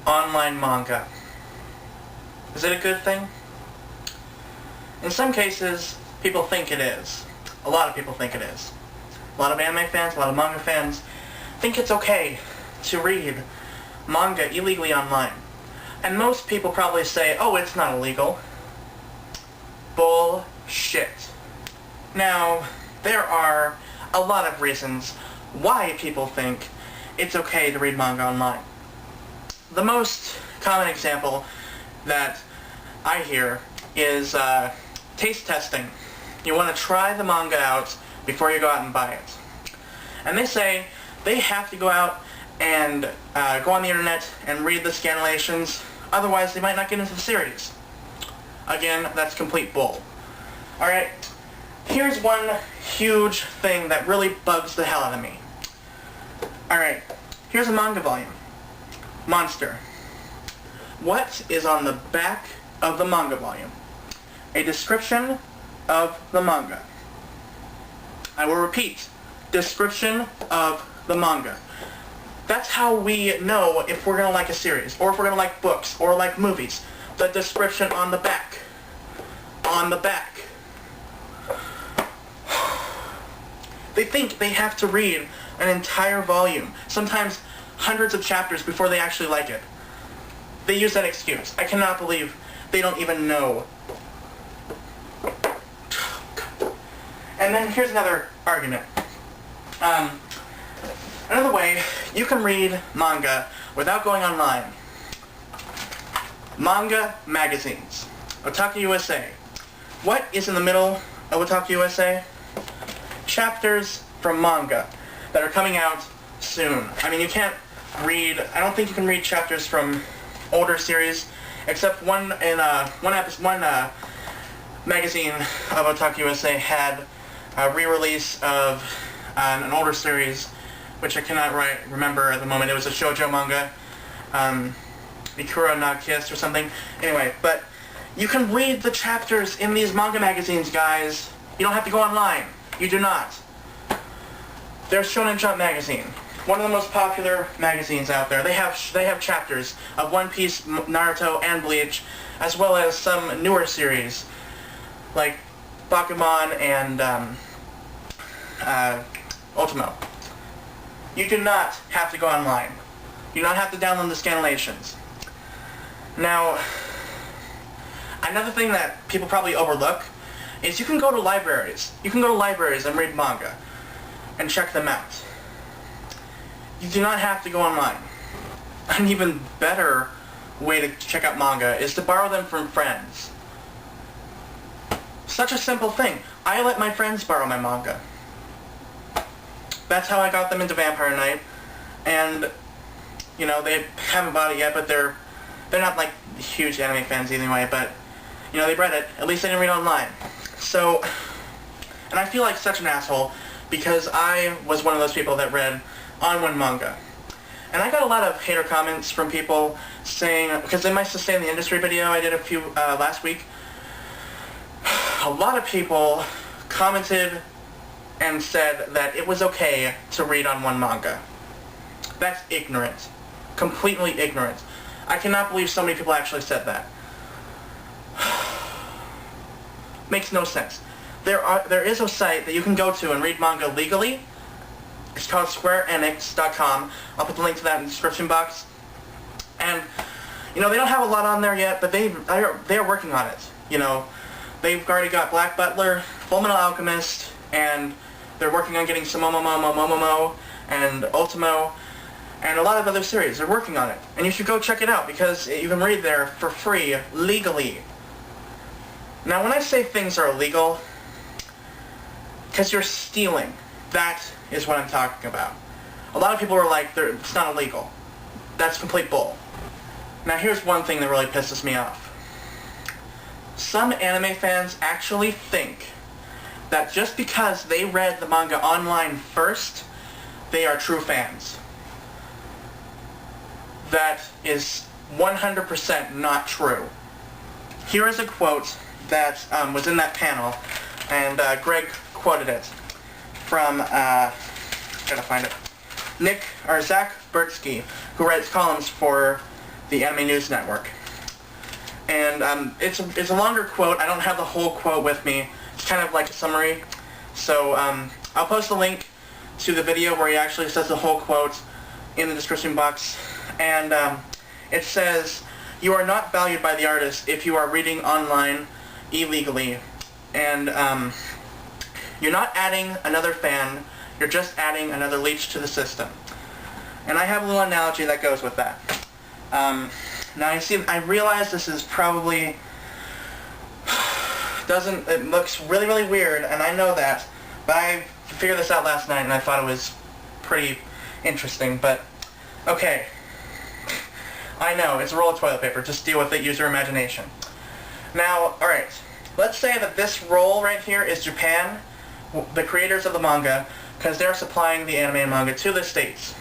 online manga. Is it a good thing? In some cases, people think it is. A lot of people think it is. A lot of anime fans, a lot of manga fans think it's okay to read manga illegally online. And most people probably say, oh, it's not illegal. Bullshit. Now, there are a lot of reasons why people think it's okay to read manga online. The most common example that I hear is taste testing. You want to try the manga out before you go out and buy it. And they say they have to go out and go on the internet and read the scanilations, otherwise they might not get into the series. Again, that's complete bull. Alright, here's one huge thing that really bugs the hell out of me. Alright, here's a manga volume. Monster. What is on the back of the manga volume? A description of the manga. I will repeat, description of the manga. That's how we know if we're going to like a series, or if we're going to like books, or like movies. The description on the back. On the back. They think they have to read an entire volume, sometimes hundreds of chapters before they actually like it. They use that excuse. I cannot believe they don't even know. And then here's another argument. Another way you can read manga without going online. Manga magazines. Otaku USA. What is in the middle of Otaku USA? Chapters from manga that are coming out soon. I mean, you can't read, I don't think you can read chapters from older series, except one magazine of Otaku USA had a re-release of an older series, which I cannot remember at the moment. It was a shoujo manga, Ikura na Kiss or something. Anyway, but you can read the chapters in these manga magazines, guys. You don't have to go online. You do not. There's Shonen Jump magazine, one of the most popular magazines out there. They have chapters of One Piece, Naruto, and Bleach, as well as some newer series like Bakuman and Ultimo. You do not have to go online. You do not have to download the scanilations. Now, another thing that people probably overlook is you can go to libraries. You can go to libraries and read manga and check them out. You do not have to go online. An even better way to check out manga is to borrow them from friends. Such a simple thing. I let my friends borrow my manga. That's how I got them into Vampire Knight. And, you know, they haven't bought it yet, but they're not like huge anime fans anyway, but, you know, they read it. At least they didn't read online. So, and I feel like such an asshole because I was one of those people that read on one manga. And I got a lot of hater comments from people saying, because in my Sustain the Industry video I did a few last week, a lot of people commented and said that it was okay to read on one manga. That's ignorant. Completely ignorant. I cannot believe so many people actually said that. Makes no sense. There is a site that you can go to and read manga legally. It's called squareenix.com. I'll put the link to that in the description box. And, you know, they don't have a lot on there yet, but they are working on it. You know, they've already got Black Butler, Fullmetal Alchemist, and they're working on getting some Momomo and Ultimo, and a lot of other series. They're working on it. And you should go check it out, because you can read there for free, legally. Now, when I say things are illegal, because you're stealing, that is what I'm talking about. A lot of people are like, it's not illegal. That's complete bull. Now, here's one thing that really pisses me off. Some anime fans actually think that just because they read the manga online first, they are true fans. That is 100% not true. Here is a quote that was in that panel, and Greg quoted it from, gotta find it, Zack Bertsky, who writes columns for the Anime News Network. And it's a longer quote. I don't have the whole quote with me. It's kind of like a summary. So I'll post a link to the video where he actually says the whole quote in the description box. And it says, "You are not valued by the artist if you are reading online illegally. And you're not adding another fan, you're just adding another leech to the system." And I have a little analogy that goes with that. Now I realize this is probably it looks really, really weird, and I know that, but I figured this out last night and I thought it was pretty interesting. But okay, I know, it's a roll of toilet paper, just deal with it, use your imagination. Now, alright, let's say that this roll right here is Japan, the creators of the manga, because they're supplying the anime and manga to the States.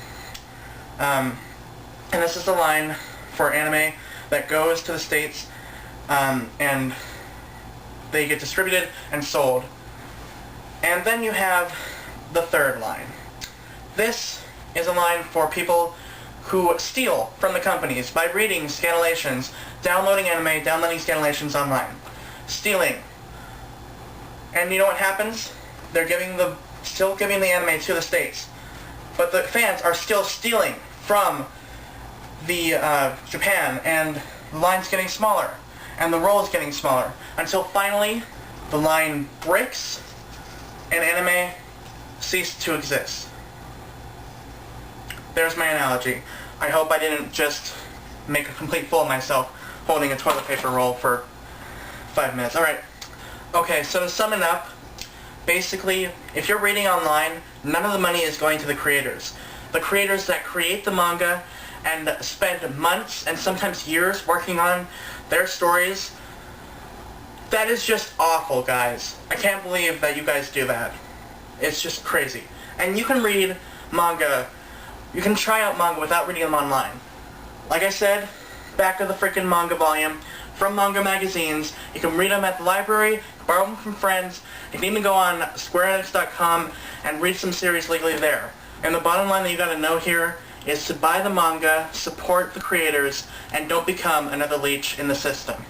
And this is the line for anime that goes to the States, and they get distributed and sold. And then you have the third line. This is a line for people who steal from the companies by reading scanilations, downloading anime, downloading scanilations online. Stealing. And you know what happens? They're still giving the anime to the States. But the fans are still stealing from the Japan, and the line's getting smaller, and the roll is getting smaller, until finally the line breaks and anime ceased to exist. There's my analogy. I hope I didn't just make a complete fool of myself holding a toilet paper roll for 5 minutes. Alright. Okay, so to sum it up, basically, if you're reading online, none of the money is going to the creators. The creators that create the manga and spend months and sometimes years working on their stories, that is just awful, guys. I can't believe that you guys do that. It's just crazy. And you can read manga, you can try out manga without reading them online. Like I said, back of the freaking manga volume, from manga magazines. You can read them at the library, borrow them from friends. You can even go on squareenix.com and read some series legally there. And the bottom line that you gotta know here is to buy the manga, support the creators, and don't become another leech in the system.